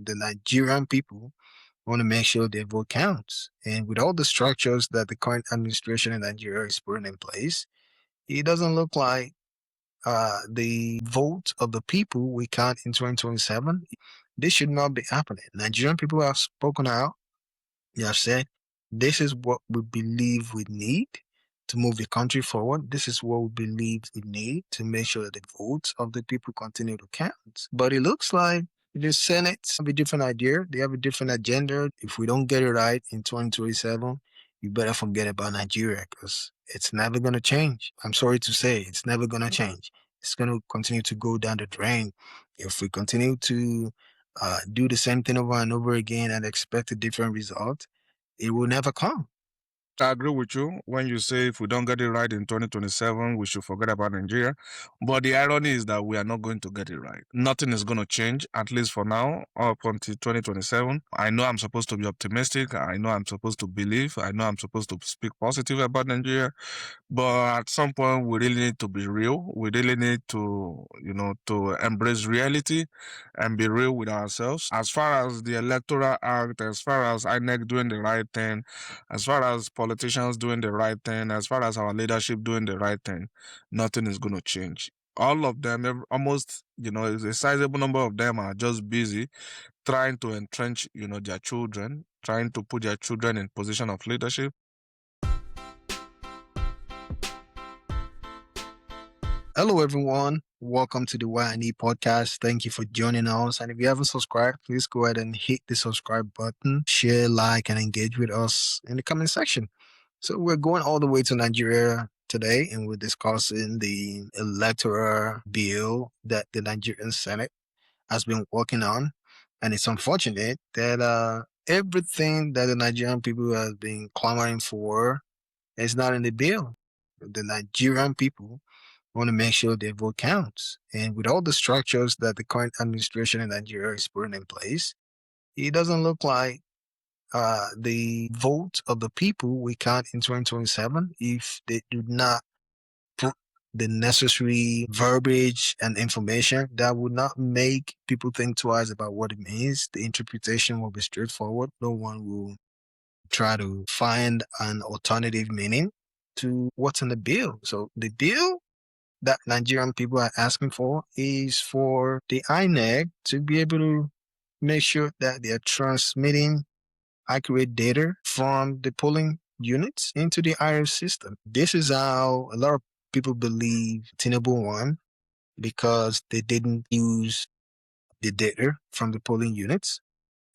The Nigerian people want to make sure their vote counts. And with all the structures that the current administration in Nigeria is putting in place, it doesn't look like the vote of the people we count in 2027. This should not be happening. Nigerian people have spoken out. They have said, this is what we believe we need to move the country forward. This is what we believe we need to make sure that the votes of the people continue to count. But it looks like the Senate have a different idea. They have a different agenda. If we don't get it right in 2027, you better forget about Nigeria because it's never going to change. I'm sorry to say, it's never going to change. It's going to continue to go down the drain if we continue to do the same thing over and over again and expect a different result. It will never come. I agree with you when you say if we don't get it right in 2027, we should forget about Nigeria. But the irony is that we are not going to get it right. Nothing is going to change, at least for now, up until 2027. I know I'm supposed to be optimistic. I know I'm supposed to believe. I know I'm supposed to speak positive about Nigeria. But at some point, we really need to be real. We really need to, to embrace reality and be real with ourselves. As far as the Electoral Act, as far as INEC doing the right thing, as far as politicians doing the right thing, as far as our leadership doing the right thing, nothing is going to change. All of them, almost, a sizable number of them are just busy trying to entrench, their children, trying to put their children in position of leadership. Hello, everyone. Welcome to the Y&E podcast. Thank you for joining us. And if you haven't subscribed, please go ahead and hit the subscribe button, share, like, and engage with us in the comment section. So we're going all the way to Nigeria today, and we're discussing the electoral bill that the Nigerian Senate has been working on. And it's unfortunate that everything that the Nigerian people have been clamoring for is not in the bill. The Nigerian people want to make sure their vote counts. And with all the structures that the current administration in Nigeria is putting in place, it doesn't look like the vote of the people we count in 2027 if they do not put the necessary verbiage and information that would not make people think twice about what it means. The interpretation will be straightforward. No one will try to find an alternative meaning to what's in the bill. So the bill that Nigerian people are asking for is for the INEC to be able to make sure that they are transmitting accurate data from the polling units into the IRF system. This is how a lot of people believe Tinubu won because they didn't use the data from the polling units.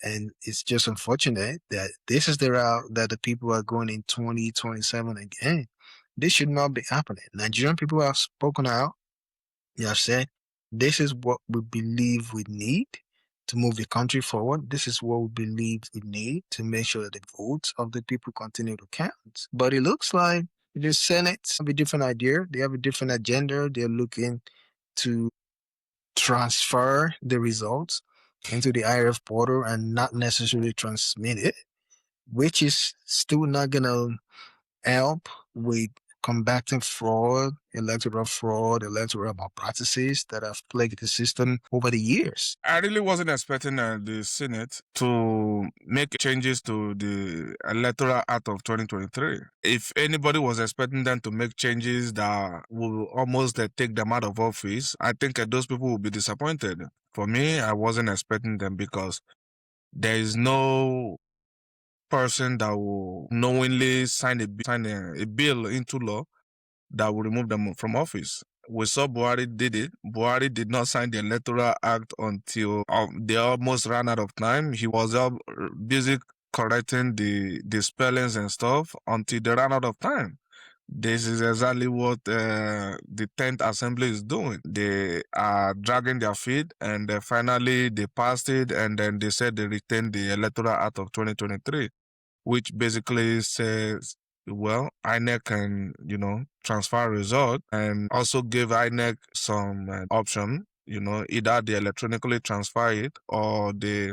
And it's just unfortunate that this is the route that the people are going in 2027 again. This should not be happening. Nigerian people have spoken out. They have said, this is what we believe we need to move the country forward. This is what we believe we need to make sure that the votes of the people continue to count. But it looks like the Senate have a different idea. They have a different agenda. They're looking to transfer the results into the IRF portal and not necessarily transmit it, which is still not going to help with combating fraud, electoral malpractices that have plagued the system over the years. I really wasn't expecting the Senate to make changes to the Electoral Act of 2023. If anybody was expecting them to make changes that will almost take them out of office, I think those people will be disappointed. For me, I wasn't expecting them because there is no person that will knowingly sign a bill into law that will remove them from office. We saw Buhari did it. Buhari did not sign the Electoral Act until they almost ran out of time. He was busy correcting the spellings and stuff until they ran out of time. This is exactly what the 10th Assembly is doing. They are dragging their feet, and finally they passed it, and then they said they retained the Electoral Act of 2023, which basically says, well, INEC can, transfer result, and also give INEC some option, either they electronically transfer it or they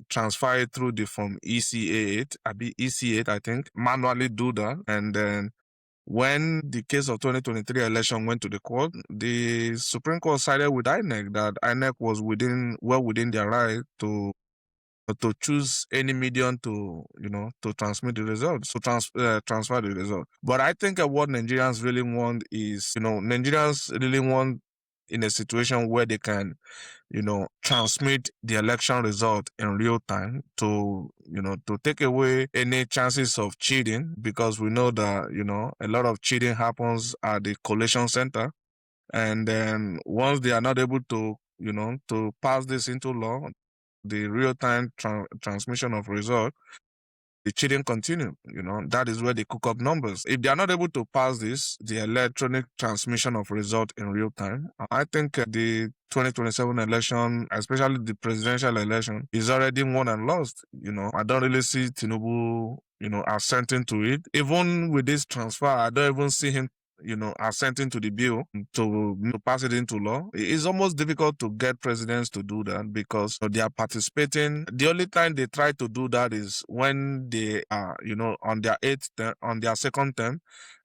transfer it through the form ECA8, I think, manually do that, and then When the case of 2023 election went to the court, the Supreme Court sided with INEC that INEC was well within their right to choose any medium to to transmit the results, to transfer the result. But I think what Nigerians really want is, Nigerians really want in a situation where they can transmit the election result in real time to take away any chances of cheating, because we know that a lot of cheating happens at the collation center. And then once they are not able to pass this into law, the real-time transmission of result, the cheating continue. That is where they cook up numbers. If they are not able to pass this, the electronic transmission of result in real time, I think the 2027 election, especially the presidential election, is already won and lost. I don't really see Tinubu, assenting to it. Even with this transfer, I don't even see him assenting to the bill to pass it into law. It's almost difficult to get presidents to do that because they are participating. The only time they try to do that is when they are, on their on their second term,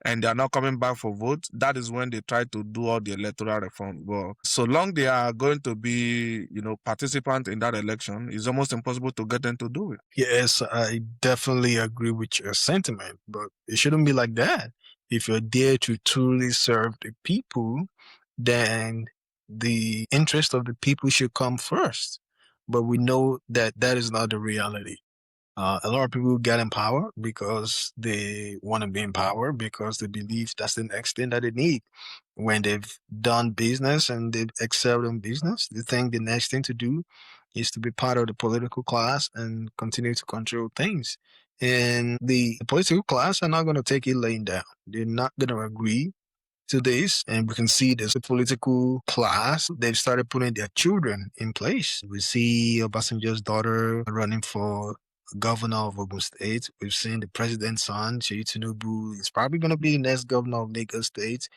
and they are not coming back for vote. That is when they try to do all the electoral reforms. But so long they are going to be, participant in that election, it's almost impossible to get them to do it. Yes, I definitely agree with your sentiment, but it shouldn't be like that. If you're there to truly serve the people, then the interest of the people should come first. But we know that that is not the reality. A lot of people get in power because they want to be in power because they believe that's the next thing that they need. When they've done business and they've excelled in business, they think the next thing to do is to be part of the political class and continue to control things. And the political class are not going to take it laying down. They're not going to agree to this, and we can see this political class, they've started putting their children in place. We see Obasanjo's daughter running for governor of Ogun State. We've seen the president's son, Seyi Tinubu, is probably going to be the next governor of Lagos State.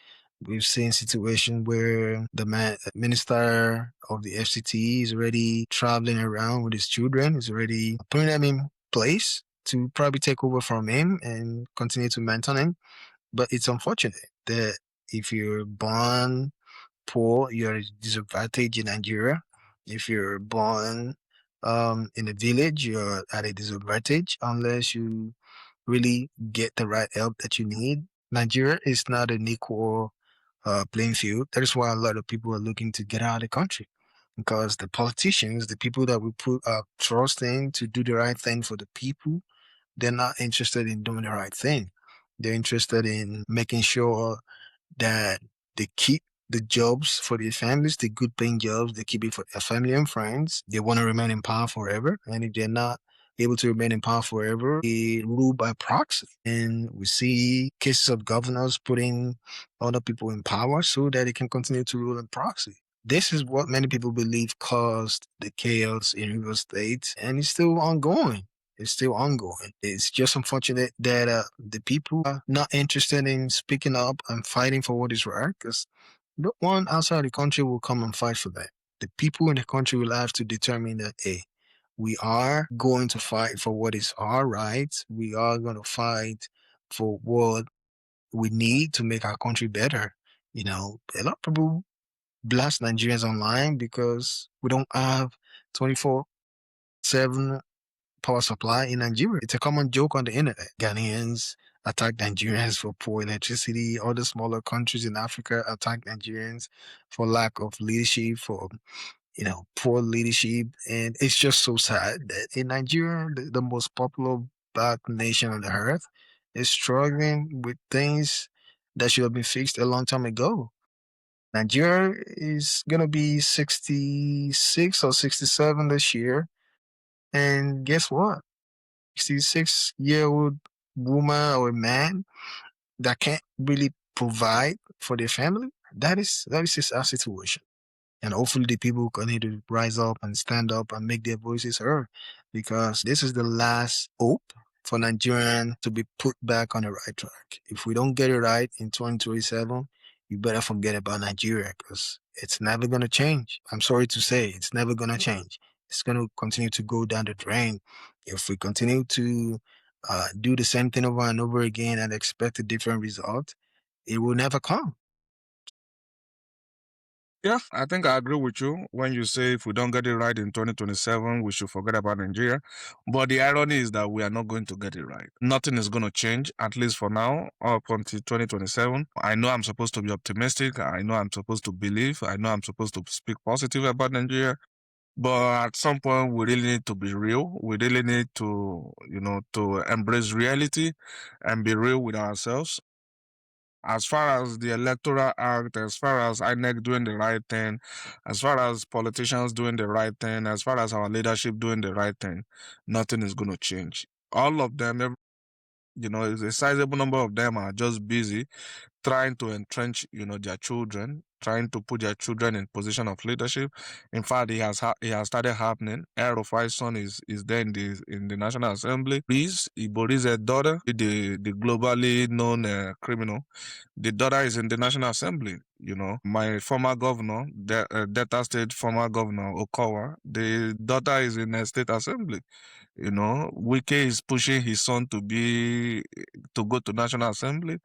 We've seen situation where the minister of the FCT is already traveling around with his children, is already putting them in place to probably take over from him and continue to mentor him. But it's unfortunate that if you're born poor, you're disadvantaged in Nigeria. If you're born in a village, you're at a disadvantage unless you really get the right help that you need. Nigeria is not an equal playing field. That is why a lot of people are looking to get out of the country because the politicians, the people that we put our trust in to do the right thing for the people, they're not interested in doing the right thing. They're interested in making sure that they keep the jobs for their families, the good paying jobs, they keep it for their family and friends. They want to remain in power forever. And if they're not able to remain in power forever, they rule by proxy. And we see cases of governors putting other people in power so that they can continue to rule in proxy. This is what many people believe caused the chaos in River State, and it's still ongoing. It's still ongoing. It's just unfortunate that the people are not interested in speaking up and fighting for what is right because no one outside the country will come and fight for that. The people in the country will have to determine that, hey, we are going to fight for what is our right. We are going to fight for what we need to make our country better. A lot of people blast Nigerians online because we don't have 24/7 power supply in Nigeria. It's a common joke on the internet. Ghanaians attack Nigerians for poor electricity. Other smaller countries in Africa attack Nigerians for lack of leadership, for poor leadership. And it's just so sad that in Nigeria, the most popular black nation on the earth, is struggling with things that should have been fixed a long time ago. Nigeria is gonna be 66 or 67 this year. And guess what? 66-year-old woman or man that can't really provide for their family, that is just our situation. And hopefully the people continue to rise up and stand up and make their voices heard because this is the last hope for Nigerian to be put back on the right track. If we don't get it right in 2027, you better forget about Nigeria because it's never going to change. I'm sorry to say, it's never going to change. It's going to continue to go down the drain if we continue to do the same thing over and over again and expect a different result, it will never come. Yeah, I think I agree with you when you say if we don't get it right in 2027, we should forget about Nigeria. But the irony is that we are not going to get it right. Nothing is going to change, at least for now, up until 2027. I know I'm supposed to be optimistic. I know I'm supposed to believe. I know I'm supposed to speak positive about Nigeria. But at some point, we really need to be real. We really need to, to embrace reality and be real with ourselves. As far as the Electoral Act, as far as INEC doing the right thing, as far as politicians doing the right thing, as far as our leadership doing the right thing, nothing is going to change. All of them, a sizable number of them are just busy trying to entrench, their children, trying to put their children in position of leadership. In fact, it has started happening. El-Rufai's son is there in the National Assembly. Ibori's daughter, the globally known criminal, the daughter is in the National Assembly. My former governor, the Delta State former governor Okowa, the daughter is in the State Assembly. Wike is pushing his son to go to National Assembly.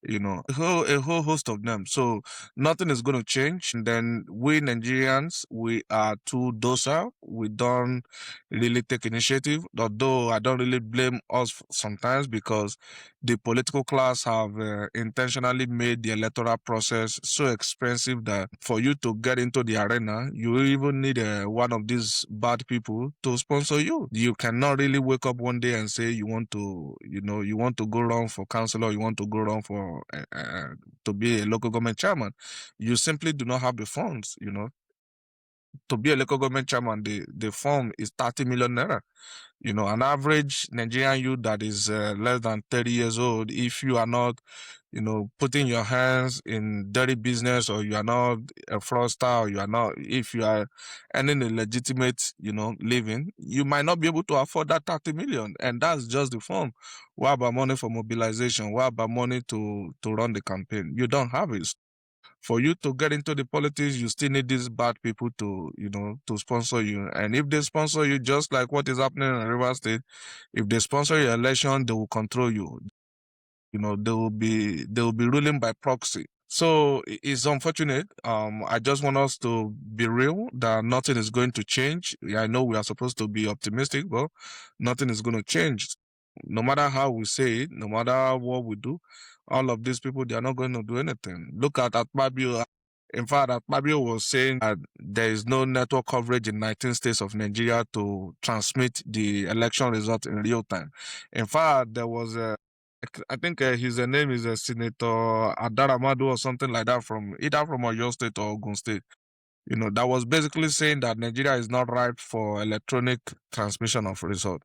A whole host of them. So nothing is going to change. And then we Nigerians, we are too docile. We don't really take initiative. Although I don't really blame us sometimes because the political class have intentionally made the electoral process so expensive that for you to get into the arena, you even need one of these bad people to sponsor you. You cannot really wake up one day and say you want to go run for councillor, you want to go run for to be a local government chairman. You simply do not have the funds. To be a local government chairman, the form is 30 million naira. An average Nigerian youth that is less than 30 years old, if you are not, putting your hands in dirty business, or you are not a fraudster, or if you are earning a legitimate, living, you might not be able to afford that 30 million. And that's just the form. What about money for mobilization? What about money to run the campaign? You don't have it. For you to get into the politics, you still need these bad people to sponsor you. And if they sponsor you, just like what is happening in River State, if they sponsor your election, they will control you. They will be ruling by proxy. So it's unfortunate. I just want us to be real that nothing is going to change. I know we are supposed to be optimistic, but nothing is going to change. No matter how we say it, no matter what we do, all of these people, they are not going to do anything. Look at Akpabio. In fact, Akpabio was saying that there is no network coverage in 19 states of Nigeria to transmit the election result in real time. In fact, there was I think his name is Senator Adaramadu or something like that, from either from Oyo State or Ogun State. That was basically saying that Nigeria is not ripe for electronic transmission of result,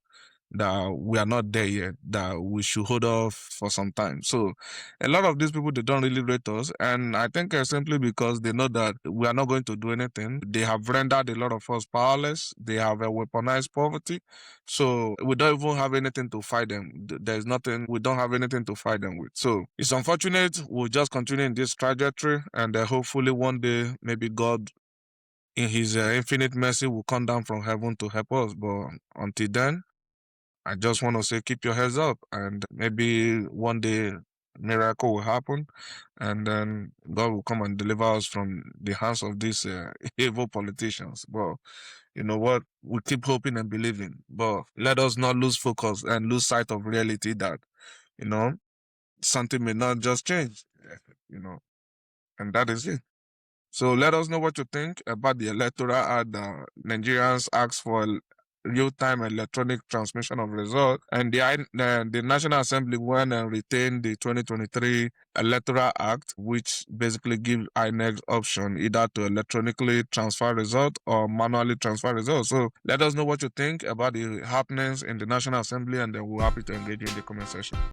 that we are not there yet, that we should hold off for some time. So a lot of these people, they don't really rate us. And I think simply because they know that we are not going to do anything. They have rendered a lot of us powerless. They have weaponized poverty. So we don't even have anything to fight them. There's nothing, we don't have anything to fight them with. So it's unfortunate. We'll just continue in this trajectory, and hopefully one day, maybe God in his infinite mercy will come down from heaven to help us. But until then, I just want to say, keep your heads up, and maybe one day miracle will happen, and then God will come and deliver us from the hands of these evil politicians. But you know what? We keep hoping and believing, but let us not lose focus and lose sight of reality that, you know, something may not just change, you know, and that is it. So let us know what you think about the Electoral Act. Nigerians ask for real-time electronic transmission of results, and the National Assembly went and retained the 2023 Electoral Act, which basically gives INEC option either to electronically transfer results or manually transfer results. So let us know what you think about the happenings in the National Assembly, and then we're happy to engage you in the comment section.